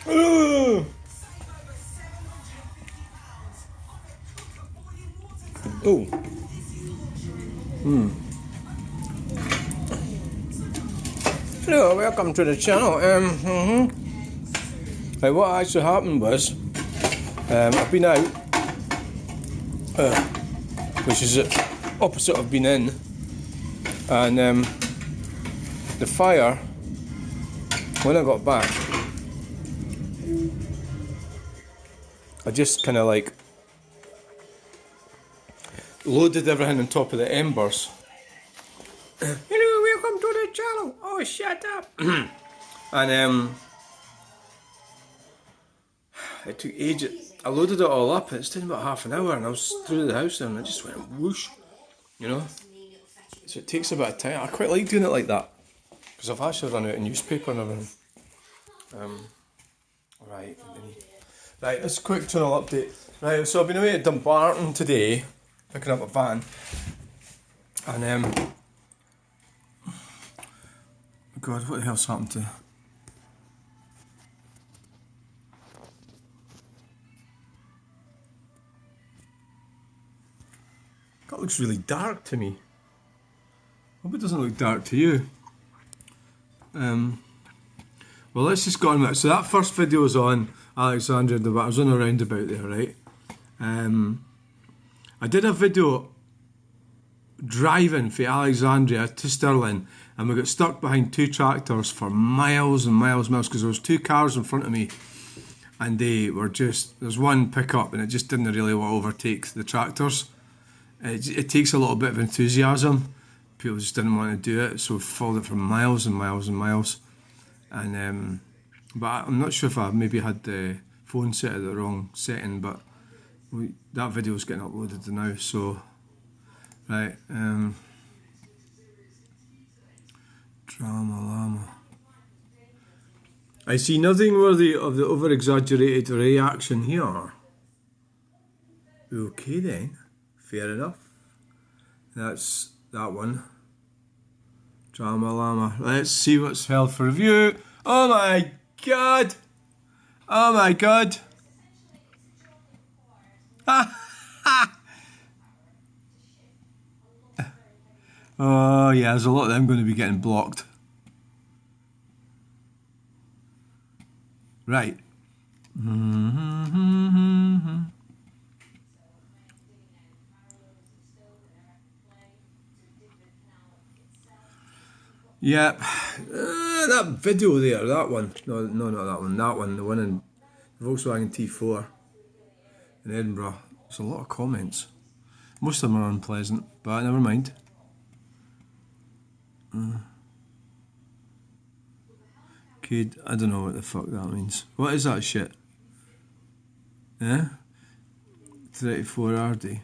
Oh. Hello, welcome to the channel. What actually happened was, I've been out, which is the opposite of being in, and the fire, when I got back, I just kind of like loaded everything on top of the embers. Hello, welcome to the channel. Oh, shut up. And it took ages. I loaded it all up. It's taken about half an hour, and I was through the house, and it just went whoosh, you know. So it takes a bit of time. I quite like doing it like that because I've actually run out of newspaper and everything. Right, this quick channel update. Right, so I've been away at Dumbarton today, picking up a van, and God, what the hell's happened to? That looks really dark to me. Hope it doesn't look dark to you. Well, let's just go on with it. So that first video was on Alexandria, but I was on a roundabout there, right? I did a video driving from Alexandria to Stirling, and we got stuck behind two tractors for miles and miles and miles because there was two cars in front of me, and they were just, there's one pickup and it just didn't really want to overtake the tractors. It takes a little bit of enthusiasm. People just didn't want to do it, so we followed it for miles and miles and miles. And but I'm not sure if I maybe had the phone set at the wrong setting, but that video is getting uploaded now. So right, drama llama. I see nothing worthy of the over-exaggerated reaction here. Okay then, fair enough. That's that one. Drama llama. Let's see what's held for review. Oh my god! Oh my god! Oh yeah, there's a lot of them going to be getting blocked. Right. Yeah, that video there, that one. No, not that one. That one, the one in Volkswagen T4 in Edinburgh. There's a lot of comments. Most of them are unpleasant, but never mind. Kid, I don't know what the fuck that means. What is that shit? Eh? 34 RD.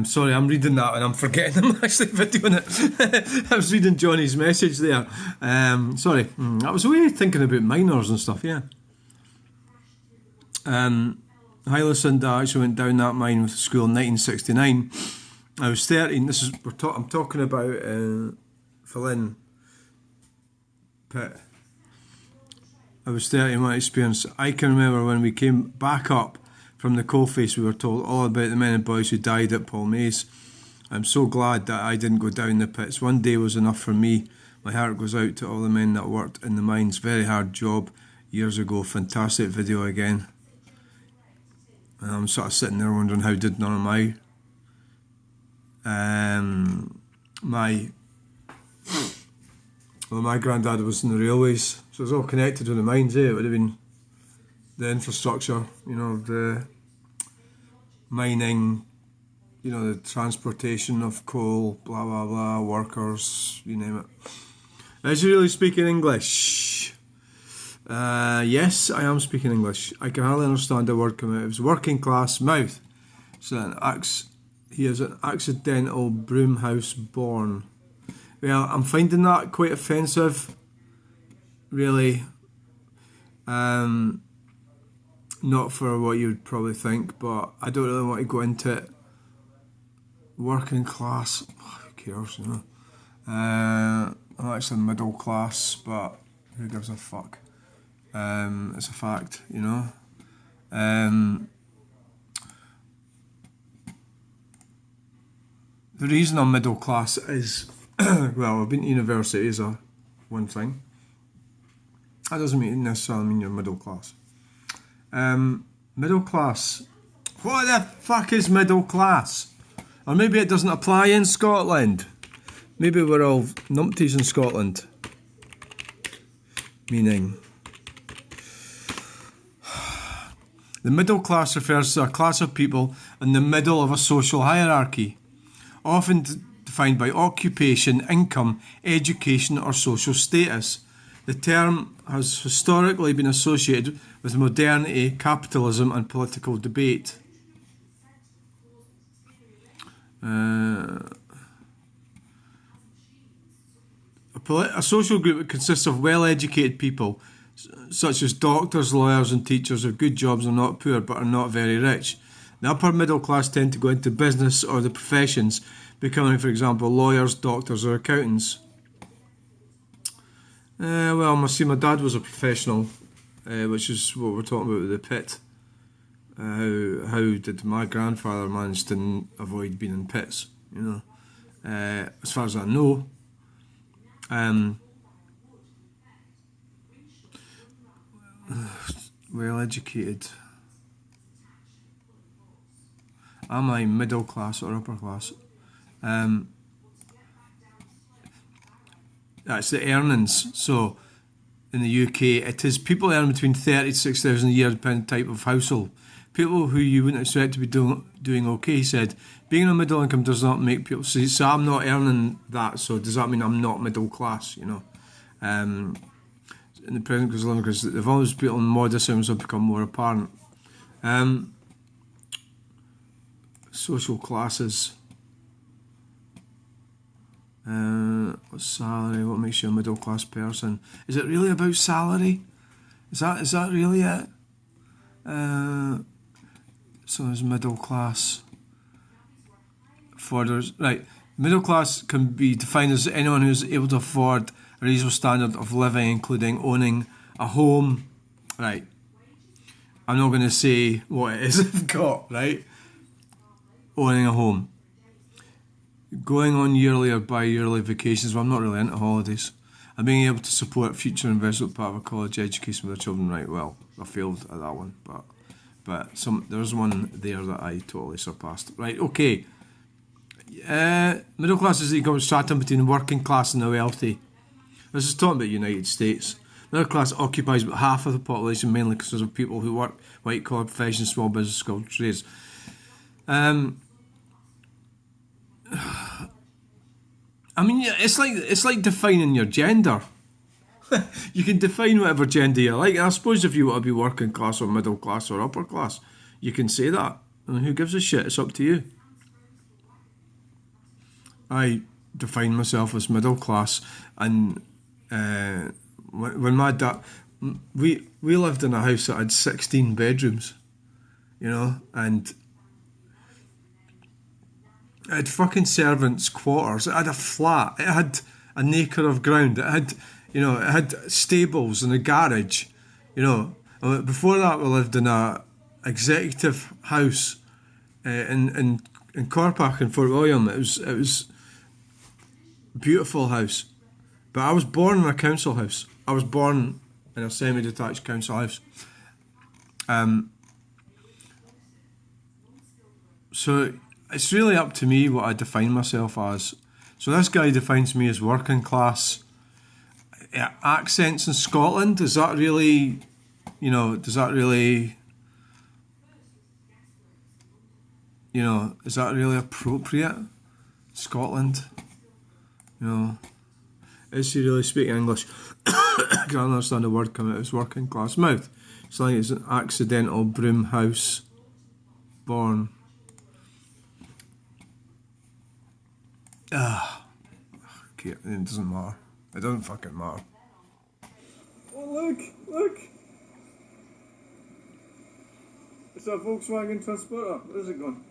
Sorry, I'm reading that and I'm forgetting I'm actually videoing it. I was reading Johnny's message there. Sorry, I was away thinking about minors and stuff, yeah. Hi Lucinda, I actually went down that mine with school in 1969. I was 13, I'm talking about Flynn Pit. I was 13, my experience. I can remember when we came back up from the coalface, we were told all about the men and boys who died at Paul Mays. I'm so glad that I didn't go down the pits. One day was enough for me. My heart goes out to all the men that worked in the mines. Very hard job years ago. Fantastic video again. And I'm sort of sitting there wondering how did none of my granddad was in the railways, so it was all connected with the mines, eh? It would have been the infrastructure, you know, the mining, you know, the transportation of coal, blah blah blah, workers, you name it. Is you really speaking English? Yes, I am speaking English. I can hardly understand a word coming out of his working class mouth. So he is an accidental broomhouse born. Well, I'm finding that quite offensive, really. Not for what you'd probably think, but I don't really want to go into it. Working class, who cares, you know? I'm actually middle class, but who gives a fuck? It's a fact, you know? The reason I'm middle class is, well, I've been to university is one thing. That doesn't necessarily mean you're middle class. Middle class. What the fuck is middle class? Or maybe it doesn't apply in Scotland. Maybe we're all numpties in Scotland. Meaning, the middle class refers to a class of people in the middle of a social hierarchy, often defined by occupation, income, education or social status. The term has historically been associated with modernity, capitalism and political debate. A social group that consists of well-educated people, such as doctors, lawyers and teachers, have good jobs and are not poor but are not very rich. The upper middle class tend to go into business or the professions, becoming, for example, lawyers, doctors or accountants. Well, my dad was a professional, which is what we're talking about with the pit. How did my grandfather manage to avoid being in pits, you know? As far as I know, well educated. Am I middle class or upper class? That's the earnings. So in the UK, it is people earn between 30 to 6,000 a year, depending on the type of household. People who you wouldn't expect to be doing okay, he said. Being on middle income does not make people... So I'm not earning that, so does that mean I'm not middle class, you know? In the present because the volumes of people in modest incomes have become more apparent. Social classes. Salary, what makes you a middle class person? Is it really about salary? Is that really it? So there's middle class. Right, middle class can be defined as anyone who's able to afford a reasonable standard of living, including owning a home. Right, I'm not going to say what it is I've got, right? Owning a home. Going on yearly or bi-yearly vacations, well, I'm not really into holidays. And being able to support future investment part of a college education with their children, right, well, I failed at that one, but there's one there that I totally surpassed. Right, okay. Middle class is the economic stratum between the working class and the wealthy. This is talking about the United States. Middle class occupies about half of the population, mainly because of people who work white-collar professions, small business, skilled trades. I mean, it's like defining your gender. You can define whatever gender you like. And I suppose if you want to be working class or middle class or upper class, you can say that. I mean, who gives a shit? It's up to you. I define myself as middle class, and when my dad, we lived in a house that had 16 bedrooms, you know, and it had fucking servants' quarters. It had a flat. It had an acre of ground. It had, you know, it had stables and a garage, you know. Before that, we lived in a executive house in Corpac in Fort William. It was a beautiful house, but I was born in a council house. I was born in a semi-detached council house. So it's really up to me what I define myself as. So this guy defines me as working class. Accents in Scotland, is that really, you know, is that really appropriate? Scotland, you know, is he really speaking English? I can't understand the word coming out. It's working class mouth. It's like it's an accidental broom house born. Okay, it doesn't matter. It doesn't fucking matter. Oh, look. It's a Volkswagen Transporter. Where's it gone?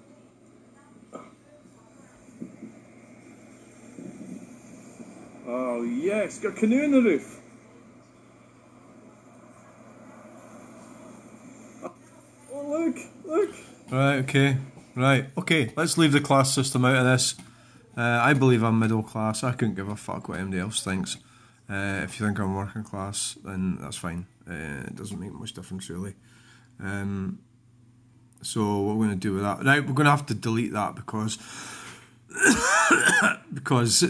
Oh yes, got a canoe on the roof. Oh look. Right, okay, let's leave the class system out of this. I believe I'm middle class. I couldn't give a fuck what anybody else thinks. If you think I'm working class, then that's fine. It doesn't make much difference really. So what we're going to do with that? Right, we're going to have to delete that because because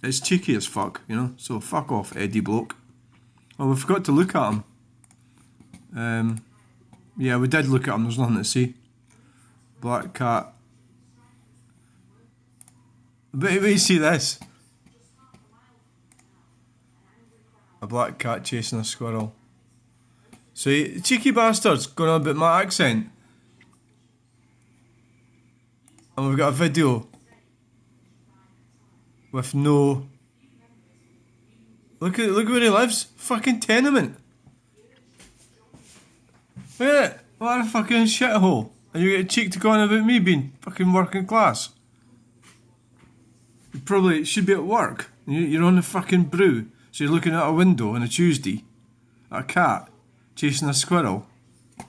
it's cheeky as fuck, you know. So fuck off, Eddie bloke. Oh, we forgot to look at him. Yeah, we did look at him. There's nothing to see. Black cat. But you see this. A black cat chasing a squirrel. So cheeky bastards going on about my accent. And we've got a video with no... Look where he lives. Fucking tenement. Look at it. What a fucking shithole. And you get a cheek to go on about me being fucking working class. You probably should be at work. You're on the fucking brew. So you're looking out a window on a Tuesday at a cat chasing a squirrel. I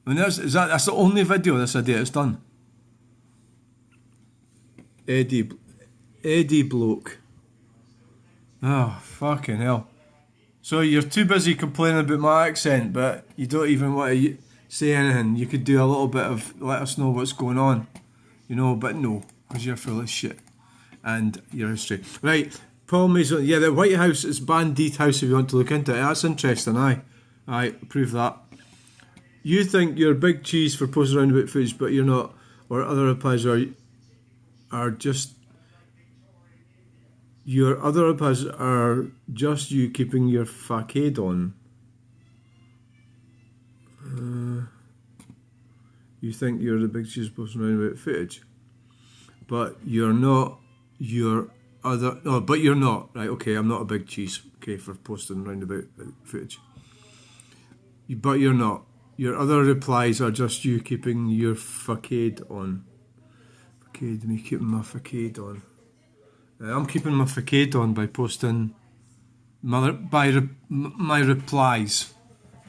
mean, that's the only video this idea has done. Eddie bloke. Oh, fucking hell. So you're too busy complaining about my accent, but you don't even want to say anything. You could do a little bit of let us know what's going on. You know, but no, because you're full of shit. And your history. Right, Paul Mason. Yeah, the White House is Bandit House if you want to look into it. That's interesting, aye. Aye, prove that. You think you're big cheese for posting around about footage, but you're not. Or other replies are just... Your other replies are just you keeping your facade on. You think you're the big cheese posting around about footage, but you're not. Your other... No, but you're not. Right, okay, I'm not a big cheese, okay, for posting around about footage. But you're not. Your other replies are just you keeping your facade on. Facade, me keeping my facade on. I'm keeping my facade on by posting my replies.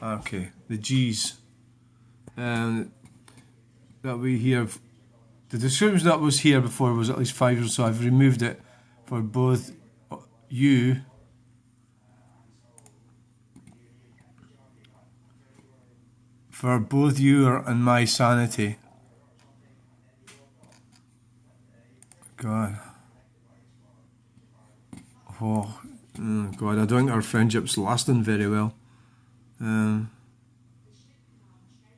Okay, the G's. That we here... The description that was here before was at least 5 years, so I've removed it for both you and my sanity. God. Oh, God, I don't think our friendship's lasting very well.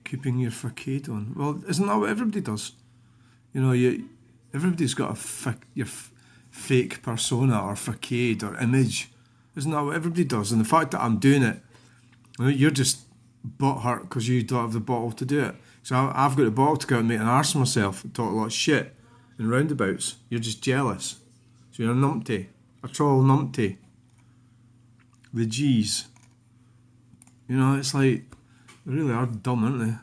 Keeping your facade on. Well, isn't that what everybody does? You know, everybody's got your fake persona or facade or image. Isn't that what everybody does? And the fact that I'm doing it, you're just butthurt because you don't have the bottle to do it. So I've got the bottle to go out and make an arse of myself and talk a lot of shit in roundabouts. You're just jealous. So you're a numpty. A troll numpty. The G's. You know, it's like, they really are dumb, aren't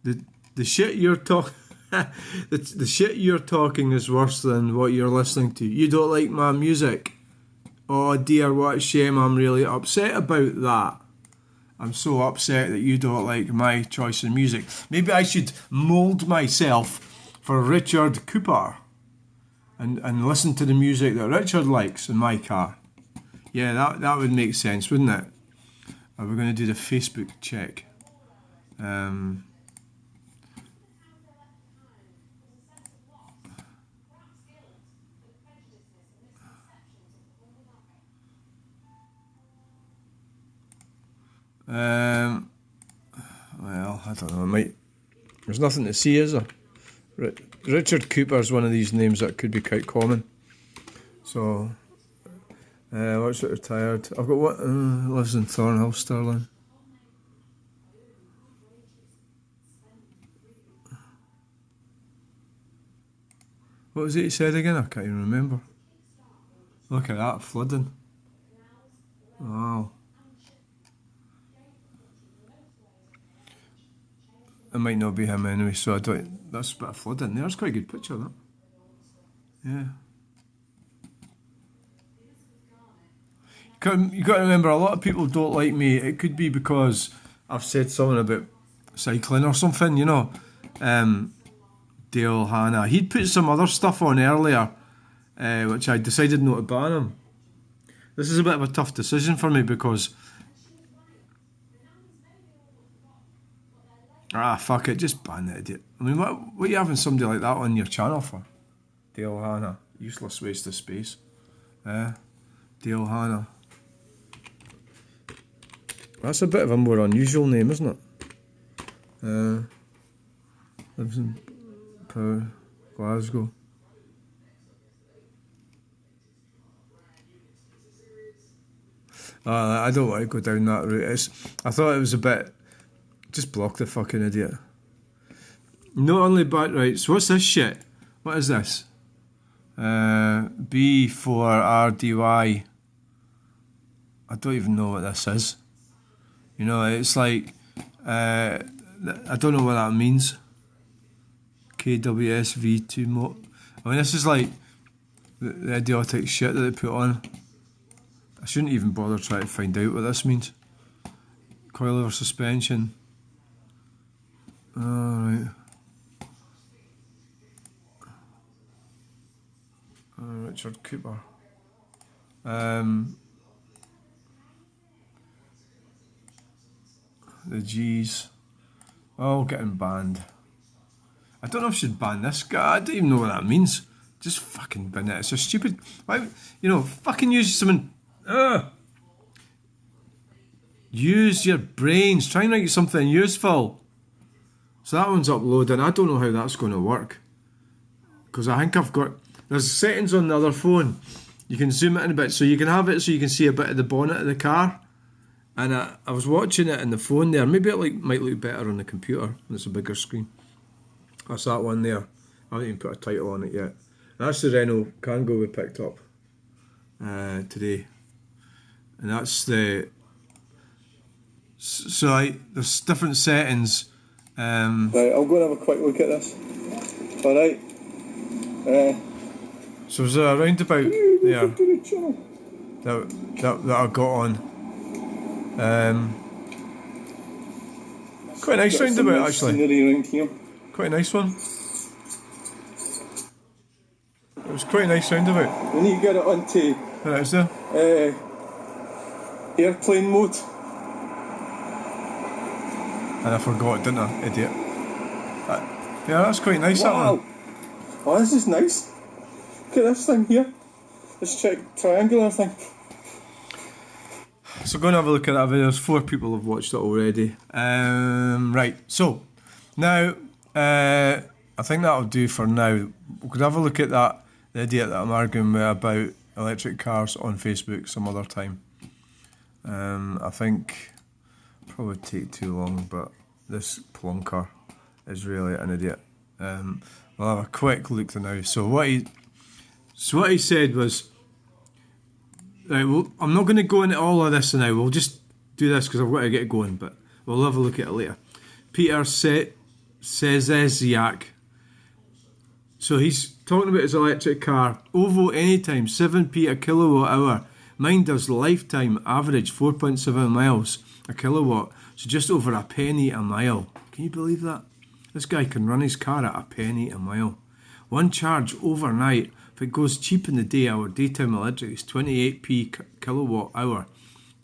they? The shit you're talking... the shit you're talking is worse than what you're listening to. You don't like my music. Oh dear, what a shame. I'm really upset about that. I'm so upset that you don't like my choice in music. Maybe I should mould myself for Richard Cooper and listen to the music that Richard likes in my car. Yeah, that would make sense, wouldn't it? We're going to do the Facebook check. Well, I don't know. There's nothing to see, is there? Richard Cooper's one of these names that could be quite common. So, what's it retired? I've got what lives in Thornhill, Stirling. What was it he said again? I can't even remember. Look at that, flooding. Wow. it might not be him anyway, so I don't, that's a bit of flood in there. That's quite a good picture, that. Yeah. You got to remember, a lot of people don't like me. It could be because I've said something about cycling or something, you know. Dale Hanna. He'd put some other stuff on earlier, which I decided not to ban him. This is a bit of a tough decision for me because... fuck it, just ban the idiot. I mean, what are you having somebody like that on your channel for? Dale Hanna. Useless waste of space. Dale Hanna. That's a bit of a more unusual name, isn't it? Lives in Glasgow. I don't want to go down that route. I thought it was a bit... Just block the fucking idiot. Not only bad, right, so what's this shit? What is this? B4RDY. I don't even know what this is. You know, it's like... I don't know what that means. KWSV2 mo. I mean, this is like the idiotic shit that they put on. I shouldn't even bother trying to find out what this means. Coilover suspension. Alright. Richard Cooper. The G's. All getting banned. I don't know if I should ban this guy. I don't even know what that means. Just fucking bin it. It's a stupid... Why, you know, fucking use something... Use your brains. Try and write something useful. So that one's uploading. I don't know how that's going to work. Because I think I've got... There's settings on the other phone. You can zoom it in a bit. So you can have it so you can see a bit of the bonnet of the car. And I was watching it in the phone there. Maybe it might look better on the computer when it's a bigger screen. That's that one there. I haven't even put a title on it yet. That's the Renault Kangoo we picked up today. And that's the... So there's different settings. Right, I'll go and have a quick look at this. Alright. So there's a roundabout there that I got on. Quite a nice roundabout actually. Quite a nice one. It was quite a nice roundabout. We need to get it onto There it is there. airplane mode. And I forgot it, didn't I, idiot? Yeah, that's quite nice, Wow. that one. Oh, this is nice. Look at this thing here. This triangular thing. So go and have a look at that video. There's 4 people have watched it already. Right, so now I think that'll do for now. We could have a look at the idiot that I'm arguing with about electric cars on Facebook some other time. I think probably take too long, but this plonker is really an idiot. We'll have a quick look now. So what he said was, right, well, I'm not going to go into all of this now. We'll just do this because I've got to get going, but we'll have a look at it later. Peter Sczesiak. So he's talking about his electric car. OVO anytime, 7p a kilowatt hour. Mine does lifetime average 4.7 miles a kilowatt. So just over a penny a mile. Can you believe that? This guy can run his car at a penny a mile. One charge overnight. If it goes cheap in the day, our daytime electric is 28p kilowatt hour.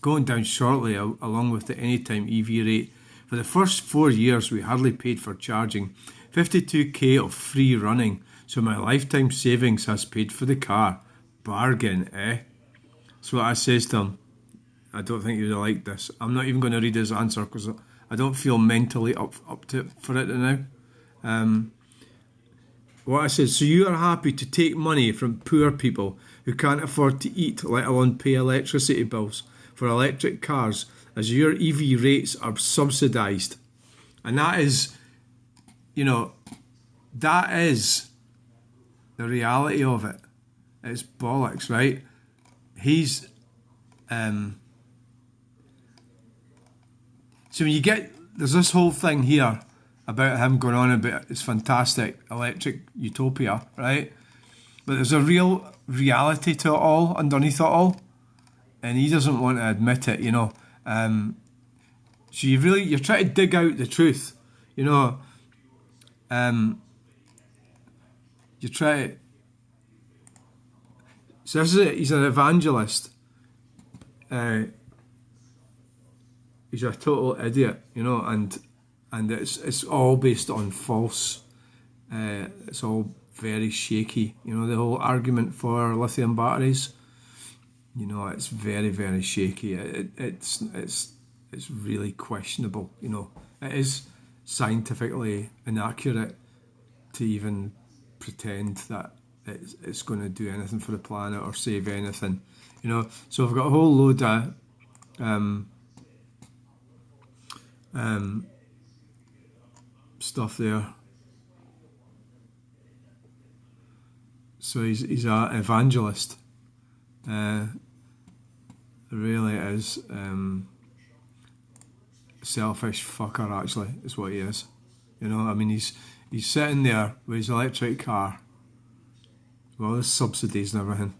Going down shortly along with the anytime EV rate. For the first 4 years we hardly paid for charging. 52k of free running. So my lifetime savings has paid for the car. Bargain, eh? So what I says to him, I don't think you'd have liked this. I'm not even going to read his answer because I don't feel mentally up to for it now. What I said, so you are happy to take money from poor people who can't afford to eat, let alone pay electricity bills for electric cars, as your EV rates are subsidised. And that is, you know, that is the reality of it. It's bollocks, right? He's so when you get, there's this whole thing here about him going on about this fantastic electric utopia, right? But there's a real reality to it all, underneath it all, and he doesn't want to admit it, you know. So you're trying to dig out the truth, you know. You try to, so this is it, he's an evangelist. He's a total idiot, you know, and it's all based on false. It's all very shaky, you know. The whole argument for lithium batteries, you know, it's very, very shaky. It's really questionable, you know. It is scientifically inaccurate to even pretend that it's going to do anything for the planet or save anything, you know. So I've got a whole load of stuff there. So he's an evangelist. Really is selfish fucker, actually, is what he is. You know, I mean, he's sitting there with his electric car, with all the subsidies and everything.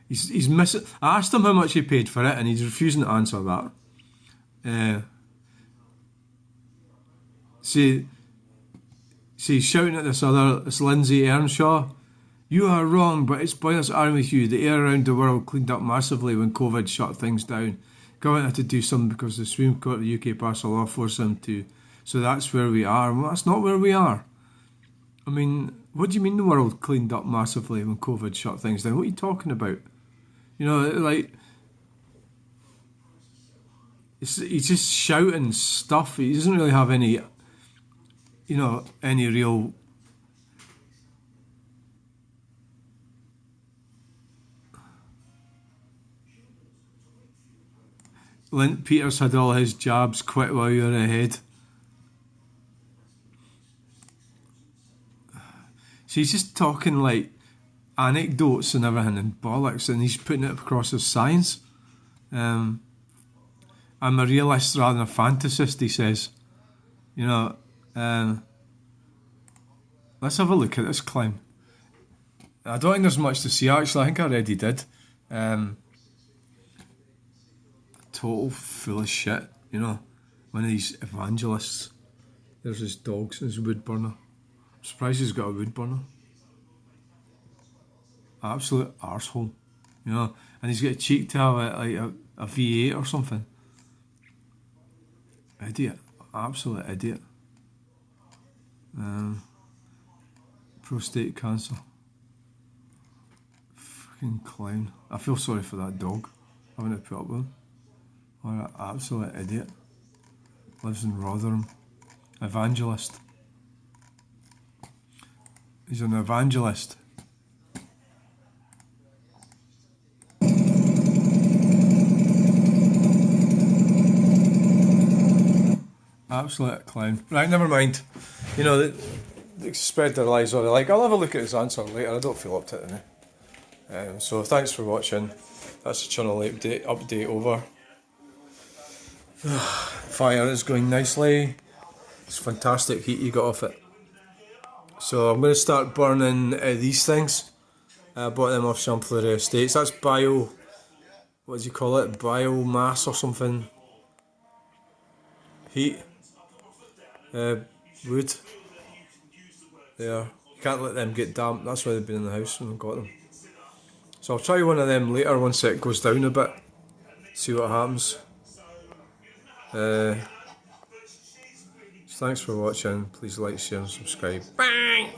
He's missing. I asked him how much he paid for it, and he's refusing to answer that. See, he's shouting at this Lindsay Earnshaw. You are wrong, but it's pointless arguing with you. The air around the world cleaned up massively when COVID shut things down. Government had to do something because the Supreme Court of the UK passed a law forcing them to. So that's where we are. Well, that's not where we are. I mean, what do you mean the world cleaned up massively when COVID shut things down? What are you talking about? You know, like, he's just shouting stuff. He doesn't really have any, you know, any real... Lint Peters had all his jabs, quit while you're ahead. So he's just talking like anecdotes and everything and bollocks, and he's putting it across as science. I'm a realist rather than a fantasist, he says. You know, let's have a look at this claim. I don't think there's much to see, actually. I think I already did. Total full of shit, you know. One of these evangelists. There's his dogs and his wood burner. I'm surprised he's got a wood burner. Absolute arsehole, you know. And he's got a cheek to have a V8 or something. Idiot. Absolute idiot. Prostate cancer. Fucking clown. I feel sorry for that dog having to put up with him. What an absolute idiot. Lives in Rotherham. Evangelist. He's an evangelist. Absolute clown. Right, never mind. You know, they spread their lies all they like. I'll have a look at his answer later. I don't feel up to it now. So thanks for watching. That's the Chunel update over. Fire is going nicely. It's fantastic heat you got off it. So I'm going to start burning these things. I bought them off Champlain Estates. That's what do you call it? Biomass or something. Heat. Wood. There. You can't let them get damp. That's why they've been in the house when I got them. So I'll try one of them later once it goes down a bit. See what happens. Thanks for watching. Please like, share and subscribe. Bang!